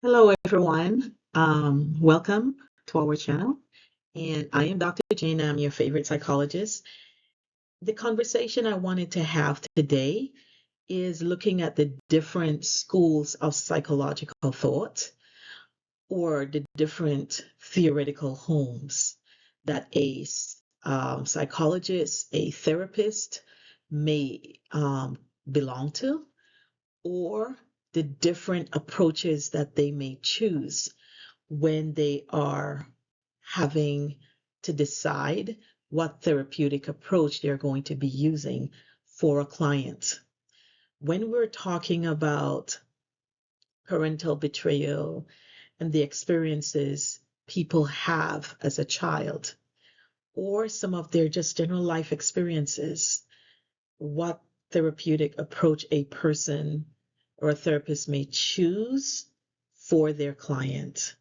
Hello, everyone. Welcome to our channel. And I am Dr. Jane. I'm your favorite psychologist. The conversation I wanted to have today is looking at the different schools of psychological thought or the different theoretical homes that a psychologist, a therapist may belong to, or the different approaches that they may choose when they are having to decide what therapeutic approach they're going to be using for a client. When we're talking about parental betrayal and the experiences people have as a child, or some of their just general life experiences, what therapeutic approach a person or a therapist may choose for their client.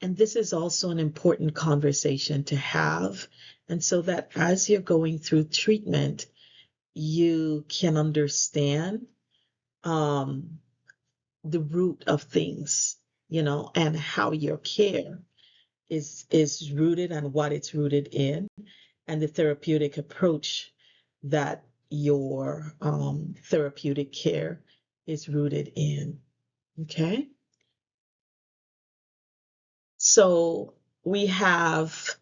And this is also an important conversation to have. And so that as you're going through treatment, you can understand um, the root of things, and how your care is rooted and what it's rooted in, and the therapeutic approach that your therapeutic care is rooted in. Okay. So we have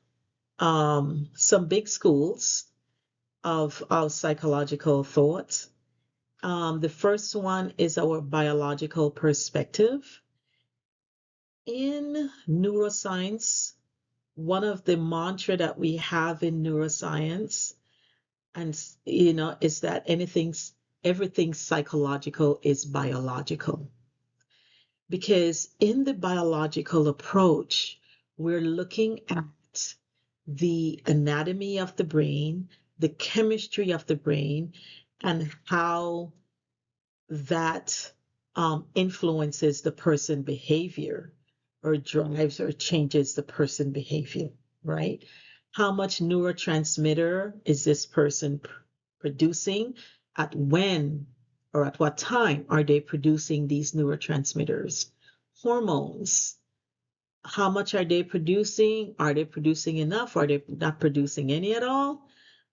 some big schools of psychological thought. The first one is our biological perspective. In neuroscience, one of the mantra that we have in neuroscience, and is that everything psychological is biological. Because in the biological approach, we're looking at the anatomy of the brain, the chemistry of the brain, and how that influences the person behavior or drives or changes the person behavior, right? How much neurotransmitter is this person producing? At when or at what time are they producing these neurotransmitters? Hormones, how much are they producing? Are they producing enough? Are they not producing any at all?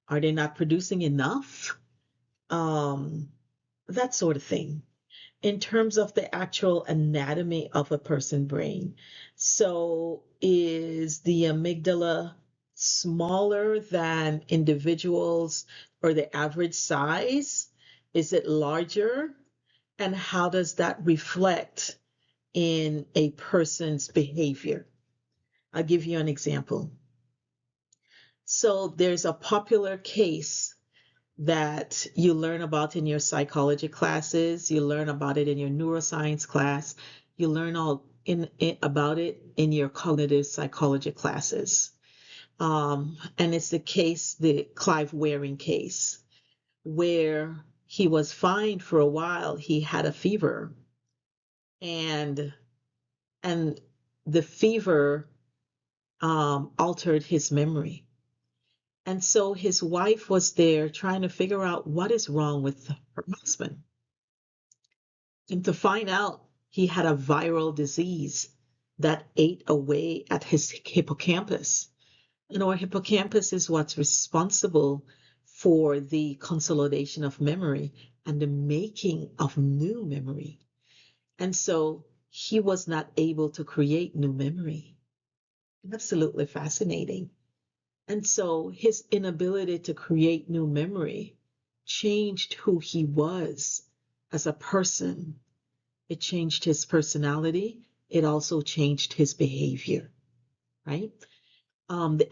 Are they not producing enough? Um, that sort of thing. In terms of the actual anatomy of a person's brain. So, is the amygdala smaller than individuals or the average size? Is it larger? And how does that reflect in a person's behavior? I'll give you an example. So, there's a popular case that you learn about in your psychology classes, you learn about it in your neuroscience class, you learn all about it in your cognitive psychology classes. And it's the Clive Waring case, where he was fined for a while. He had a fever, and and the fever altered his memory. And so his wife was there trying to figure out what is wrong with her husband. And to find out, he had a viral disease that ate away at his hippocampus. And our hippocampus is what's responsible for the consolidation of memory and the making of new memory. And so he was not able to create new memory. Absolutely fascinating. And so his inability to create new memory changed who he was as a person. It changed his personality. It also changed his behavior, right? The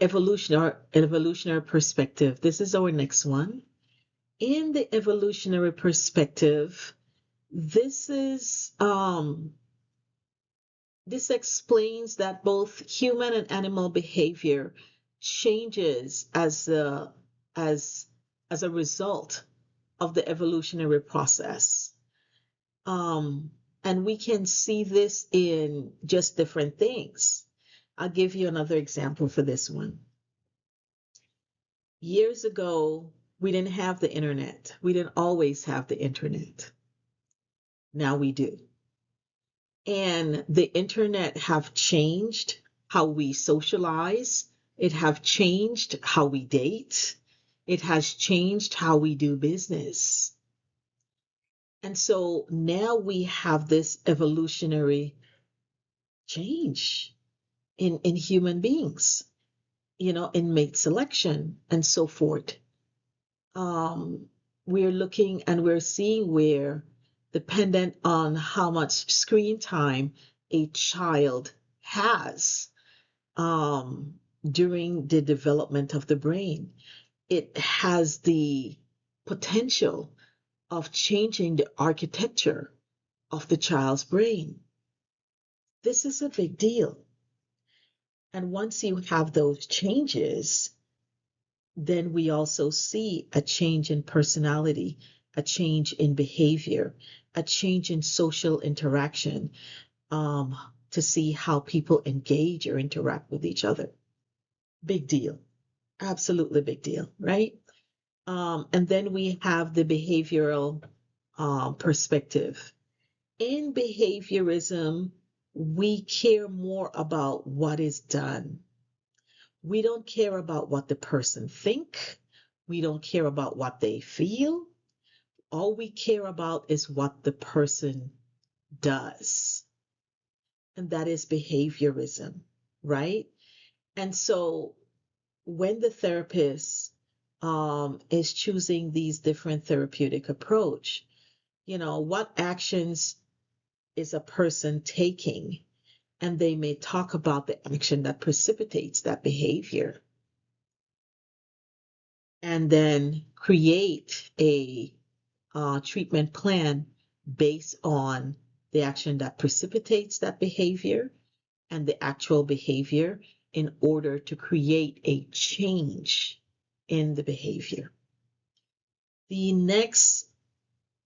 evolutionary perspective. This is our next one. In the evolutionary perspective, this is this explains that both human and animal behavior changes as as a result of the evolutionary process. Um, and we can see this in just different things. I'll give you another example for this one. Years ago, we didn't have the internet. We didn't always have the internet. Now we do. And the internet have changed how we socialize. It have changed how we date. It has changed how we do business. And so now we have this evolutionary change in human beings, in mate selection and so forth. Um, we're looking and we're seeing where, dependent on how much screen time a child has during the development of the brain, it has the potential of changing the architecture of the child's brain. This is a big deal. And once you have those changes, then we also see a change in personality, a change in behavior, a change in social interaction, um, to see how people engage or interact with each other. Big deal. Absolutely big deal, right? And then we have the behavioral perspective. In behaviorism, we care more about what is done. We don't care about what the person think. We don't care about what they feel. All we care about is what the person does. And that is behaviorism, right? And so when the therapist is choosing these different therapeutic approach, what actions is a person taking? And they may talk about the action that precipitates that behavior and then create a treatment plan based on the action that precipitates that behavior and the actual behavior in order to create a change in the behavior. The next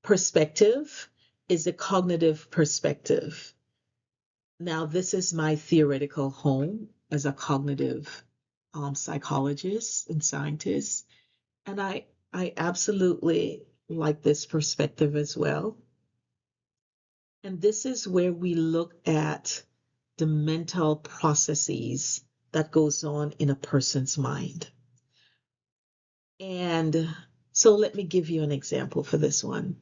perspective is a cognitive perspective. Now, this is my theoretical home as a cognitive psychologist and scientist, and I absolutely like this perspective as well. And this is where we look at the mental processes that goes on in a person's mind. And so let me give you an example for this one.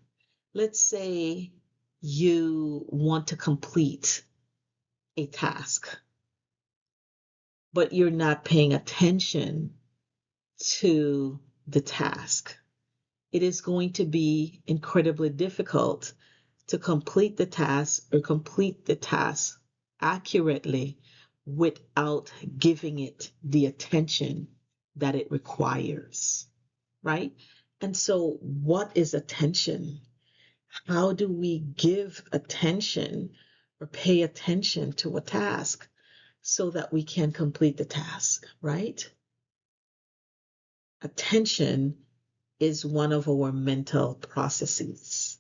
Let's say you want to complete a task, but you're not paying attention to the task. It is going to be incredibly difficult to complete the task or complete the task accurately without giving it the attention that it requires, right? And so, what is attention? How do we give attention or pay attention to a task so that we can complete the task, right? Attention is one of our mental processes.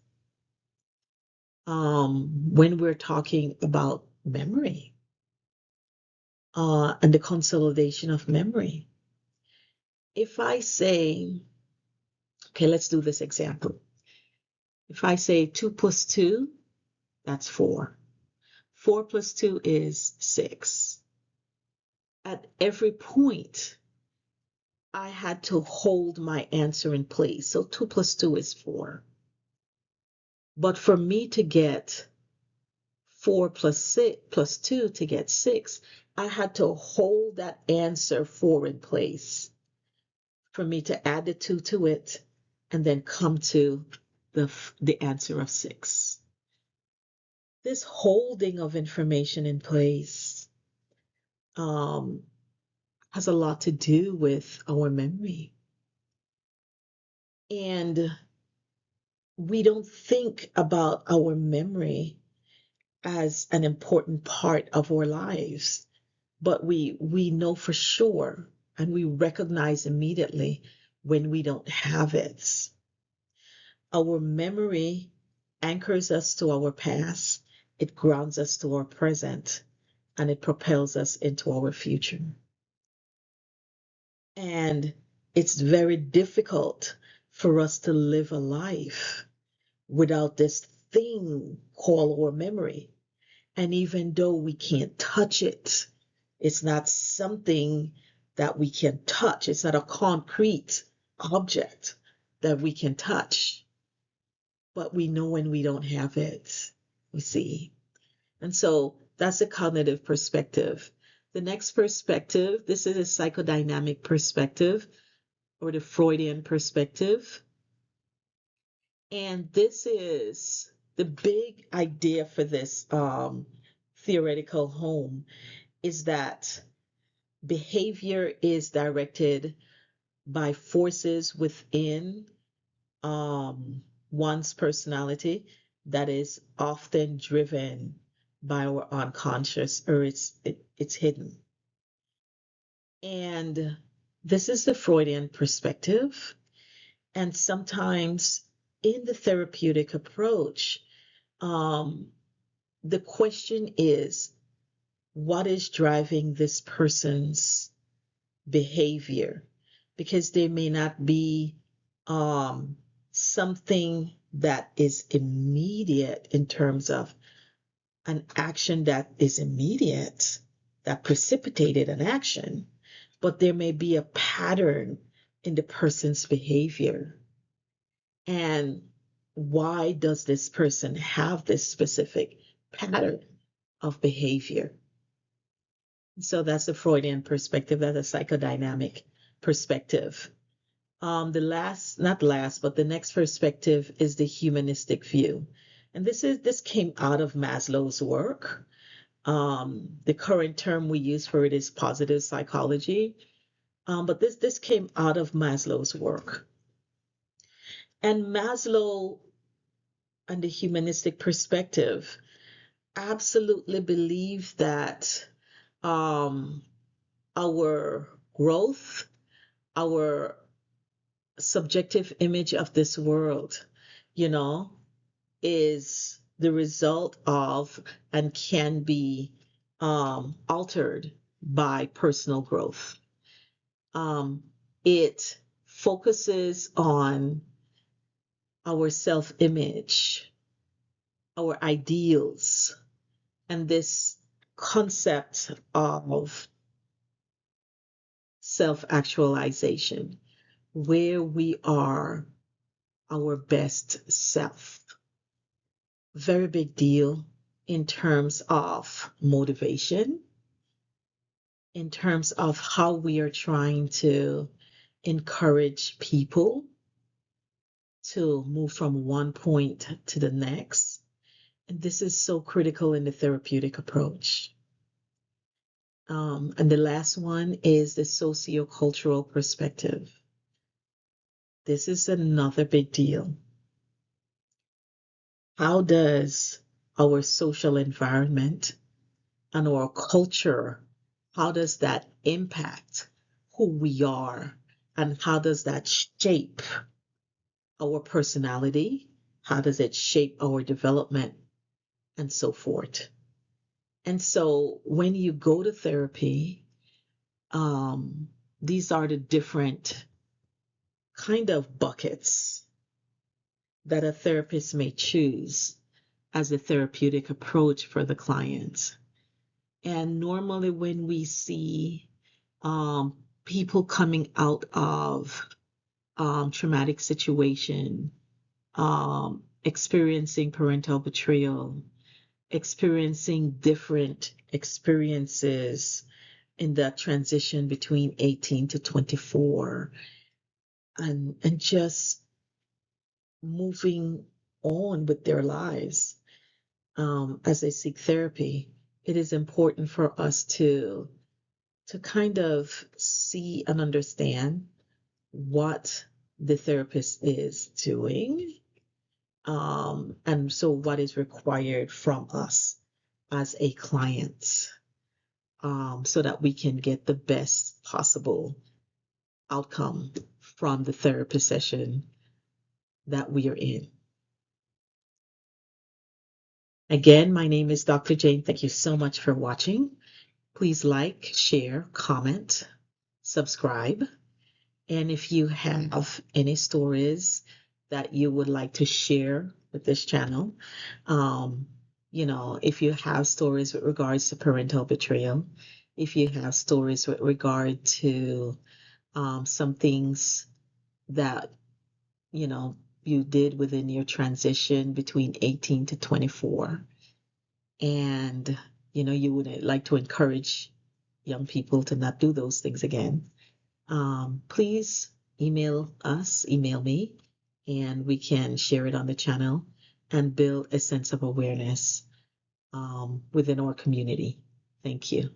When we're talking about memory and the consolidation of memory, if I say, okay, let's do this example. If I say 2 plus 2, that's 4. 4 plus 2 is 6. At every point, I had to hold my answer in place. So 2 plus 2 is 4. But for me to get 4 plus 6 plus 2 to get 6, I had to hold that answer 4 in place for me to add the 2 to it and then come to the answer of 6. This holding of information in place um, has a lot to do with our memory. And we don't think about our memory as an important part of our lives, but we know for sure and we recognize immediately when we don't have it. Our memory anchors us to our past, it grounds us to our present, and it propels us into our future. And it's very difficult for us to live a life without this thing called our memory. And even though we can't touch it, it's not something that we can touch. It's not a concrete object that we can touch, but we know when we don't have it, you see. And so that's a cognitive perspective. The next perspective, this is a psychodynamic perspective or the Freudian perspective. And this is the big idea for this theoretical home is that behavior is directed by forces within one's personality that is often driven by our unconscious, or it's hidden. And this is the Freudian perspective. And sometimes in the therapeutic approach, um, the question is, what is driving this person's behavior? Because there may not be um, something that is immediate in terms of an action that is immediate, that precipitated an action, but there may be a pattern in the person's behavior. And why does this person have this specific pattern of behavior? So that's the Freudian perspective, that's a psychodynamic perspective. The last, not last, but the next perspective is the humanistic view. And this came out of Maslow's work. The current term we use for it is positive psychology. But this came out of Maslow's work. And Maslow and the humanistic perspective absolutely believe that um, our growth, our subjective image of this world, you know, is the result of and can be altered by personal growth. It focuses on our self image, our ideals, and this concept of self actualization, where we are our best self. Very big deal in terms of motivation, in terms of how we are trying to encourage people to move from one point to the next. And this is so critical in the therapeutic approach. And the last one is the sociocultural perspective. This is another big deal. How does our social environment and our culture, how does that impact who we are? And how does that shape our personality? How does it shape our development? And so forth. And so when you go to therapy, these are the different kind of buckets that a therapist may choose as a therapeutic approach for the client. And normally, when we see people coming out of traumatic situation, experiencing parental betrayal, experiencing different experiences in that transition between 18 to 24, and just moving on with their lives as they seek therapy, it is important for us to kind of see and understand what the therapist is doing, and so what is required from us as a client, so that we can get the best possible outcome from the therapy session that we are in. Again, my name is Dr. Jane. Thank you so much for watching. Please like, share, comment, subscribe. And if you have any stories that you would like to share with this channel, if you have stories with regards to parental betrayal, if you have stories with regard to some things that, you know, you did within your transition between 18 to 24, and, you would like to encourage young people to not do those things again, please email me, and we can share it on the channel and build a sense of awareness within our community. Thank you.